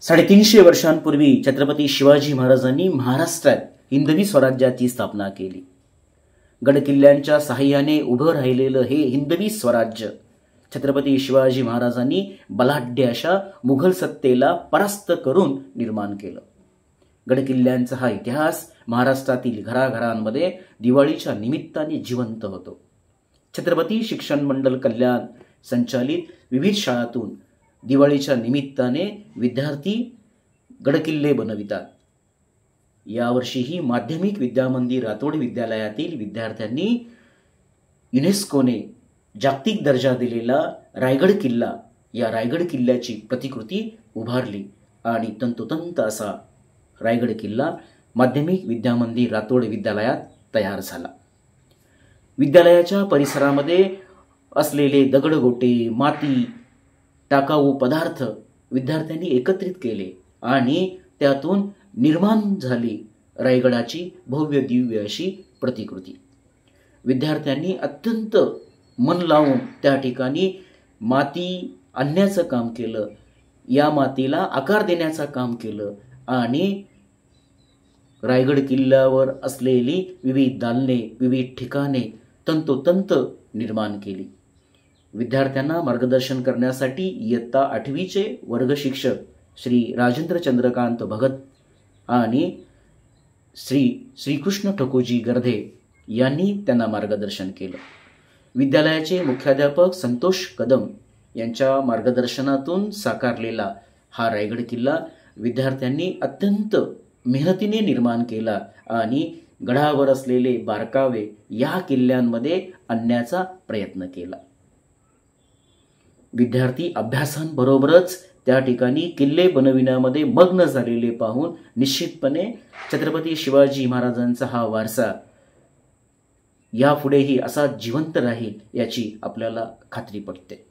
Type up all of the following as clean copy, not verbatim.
350 वर्षांपूर्वी छत्रपती शिवाजी महाराजांनी महाराष्ट्रात हिंदवी स्वराज्याची स्थापना केली। गडकिल्ल्यांच्या सहाय्याने उभं राहिलेलं हे हिंदवी स्वराज्य छत्रपती शिवाजी महाराजांनी बलाढ्य अशा मुघल सत्तेला परास्त करून निर्माण केलं। गडकिल्ल्यांचा हा इतिहास महाराष्ट्रातील घराघरांमध्ये दिवाळीच्या निमित्ताने जिवंत होतो। छत्रपती शिक्षण मंडळ कल्याण संचालित विविध शाळांतून दिवाळीच्या निमित्ताने विद्यार्थी गडकिल्ले बनवितात। यावर्षीही माध्यमिक विद्यामंदिर रातोड विद्यालयातील विद्यार्थ्यांनी युनेस्कोने जागतिक दर्जा दिलेला रायगड किल्ला या रायगड किल्ल्याची प्रतिकृती उभारली आणि तंतोतंत असा रायगड किल्ला माध्यमिक विद्यामंदिर रातोड विद्यालयात तयार झाला। विद्यालयाच्या परिसरामध्ये असलेले दगडगोटे, माती, टाकाऊ पदार्थ विद्यार्थ्यांनी एकत्रित केले आणि त्यातून निर्माण झाली रायगडाची भव्य दिव्य अशी प्रतिकृती। विद्यार्थ्यांनी अत्यंत मन लावून त्या ठिकाणी माती आणण्याचं काम केलं, या मातीला आकार देण्याचं काम केलं आणि रायगड किल्ल्यावर असलेली विविध दालने, विविध ठिकाणे तंतोतंत निर्माण केली। विद्यार्थ्यांना मार्गदर्शन करण्यासाठी इयत्ता 8वीचे वर्ग शिक्षक श्री राजेंद्र चंद्रकांत भगत आणि श्री श्रीकृष्ण ठकुजी गर्धे यांनी त्यांना मार्गदर्शन केलं। विद्यालयाचे मुख्याध्यापक संतोष कदम यांच्या मार्गदर्शनातून साकारलेला हा रायगड किल्ला विद्यार्थ्यांनी अत्यंत मेहनतीने निर्माण केला आणि गडावर असलेले बारकावे या किल्ल्यांमध्ये आणण्याचा प्रयत्न केला। विद्यार्थी अभ्यासांबरोबरच त्या ठिकाणी किल्ले बनविण्यामध्ये मग्न झालेले पाहून निश्चितपणे छत्रपती शिवाजी महाराजांचा हा वारसा यापुढेही असा जिवंत राहील याची आपल्याला खात्री पटते।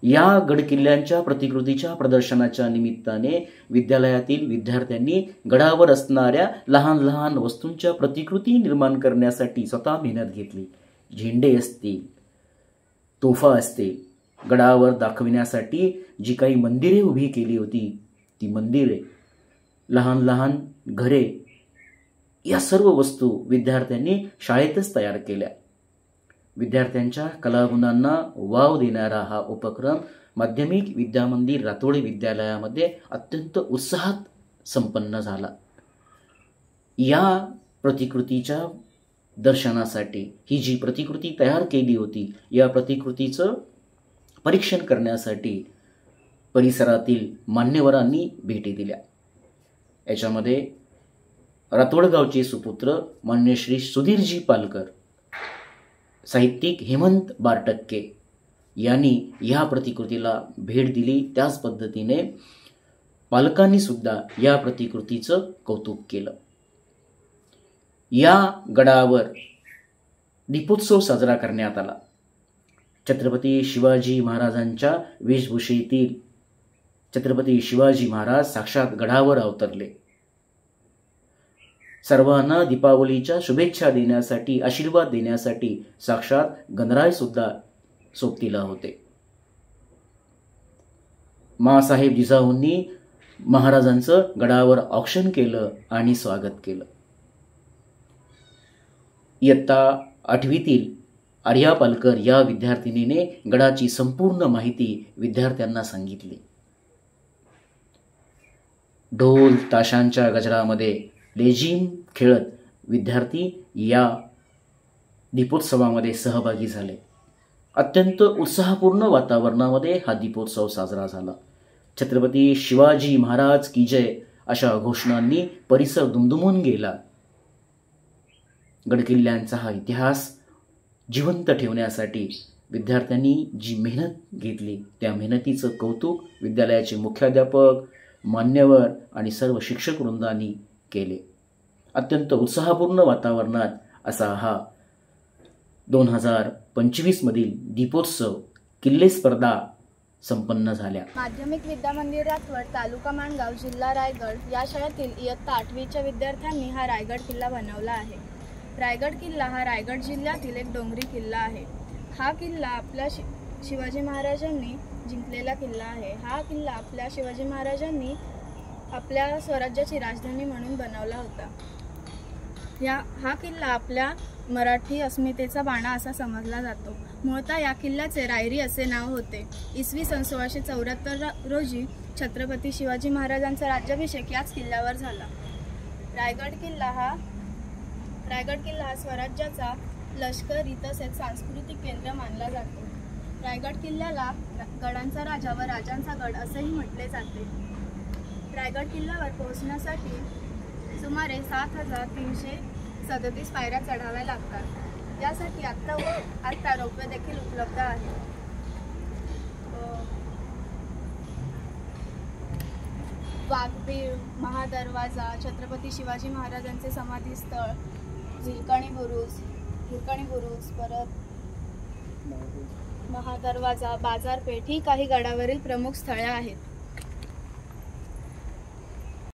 या गडकिल्ल्यांच्या प्रतिकृतीच्या प्रदर्शनाच्या निमित्ताने विद्यालयातील विद्यार्थ्यांनी गडावर असणाऱ्या लहान लहान वस्तूंच्या प्रतिकृती निर्माण करण्यासाठी स्वतः मेहनत घेतली। झेंडे असतील, तोफा असतील, गडावर दाखविण्यासाठी जी काही मंदिरे उभी केली होती ती मंदिरे, लहान लहान घरे, या सर्व वस्तू विद्यार्थ्यांनी शाळेतच तयार केल्या। विद्यार्थ्यांच्या कलागुणांना वाव देणारा हा उपक्रम माध्यमिक विद्यामंदिर रातोड विद्यालयामध्ये अत्यंत उत्साहात संपन्न झाला। या प्रतिकृतीच्या दर्शनासाठी ही जी प्रतिकृती तयार केली होती या प्रतिकृतीचं परीक्षण करण्यासाठी परिसरातील मान्यवरांनी भेटी दिल्या। याच्यामध्ये रातोड गावचे सुपुत्र मान्य श्री सुधीरजी पालकर, साहित्यिक हेमंत बारटक्के यांनी या प्रतिकृतीला भेट दिली। त्याच पद्धतीने पालकांनी सुद्धा या प्रतिकृतीचं कौतुक केलं। या गडावर दीपोत्सव साजरा करण्यात आला। छत्रपती शिवाजी महाराजांच्या वेशभूषेतील छत्रपती शिवाजी महाराज साक्षात गडावर अवतरले। सर्वांना दीपावलीच्या शुभेच्छा देण्यासाठी, आशीर्वाद देण्यासाठी साक्षात गणराय सुद्धा सोबतीला होते। माँसाहेब जिजाऊंनी महाराजांचं गडावर औक्षण केलं आणि स्वागत केलं। इयत्ता 8वीतील आर्या पालकर या विद्यार्थिनीने गडाची संपूर्ण माहिती विद्यार्थ्यांना सांगितली। ढोल ताशांच्या गजरामध्ये लेझीम खेळत विद्यार्थी या दीपोत्सवामध्ये सहभागी झाले। अत्यंत उत्साहपूर्ण वातावरणामध्ये हा दीपोत्सव साजरा झाला। छत्रपती शिवाजी महाराज की जय अशा घोषणांनी परिसर दुमदुमून गेला। गडकिल्ल्यांचा हा इतिहास जिवंत ठेवण्यासाठी विद्यार्थ्यांनी जी मेहनत घेतली त्या मेहनतीचं कौतुक विद्यालयाचे मुख्याध्यापक, मान्यवर आणि सर्व शिक्षक वृंदांनी केले। अत्यंत उत्साहपूर्ण वातावरणात असा हा 2025 मधील दीपोत्सव किल्ले स्पर्धा संपन्न झाल्या। माध्यमिक विद्यामंदिर रातोड, तालुका माणगाव, जिल्हा रायगड या शाळेतील इयत्ता 8वीच्या विद्यार्थ्यांनी हा रायगड किल्ला बनवला आहे। रायगड किल्ला हा रायगड जिल्ह्यातील एक डोंगरी किल्ला आहे। हा किल्ला आपल्या शिवाजी महाराजांनी जिंकलेला किल्ला आहे. हा किल्ला आपल्या शिवाजी महाराजांनी आपल्या स्वराज्याची राजधानी म्हणून बनवला होता. हा किल्ला आपल्या मराठी अस्मितेचा बाणा असा समजला जातो. मूळतः या किल्ल्याचे रायरी असे नाव होते. इसवी सन 1674 रोजी छत्रपती शिवाजी महाराजांचा राज्याभिषेक याच किल्ल्यावर झाला. रायगड किल्ला हा स्वराज्याचा लष्करी तसेच सांस्कृतिक केंद्र मानला जातो. रायगड किल्ल्याला गडांचा राजा व राजांचा गड असेही म्हटले जाते. रायगड किल्ल्यावर पोहोचण्यासाठी सुमारे 7337 पायऱ्या चढाव्या लागतात. यासाठी आत्ता रोपवे देखील उपलब्ध आहे. वाघबीळ, महादरवाजा, छत्रपती शिवाजी महाराजांचे समाधीस्थळ, हिरकणी बुरुज, परत महादरवाजा, बाजारपेठ ही काही गडावरील प्रमुख स्थळे आहेत.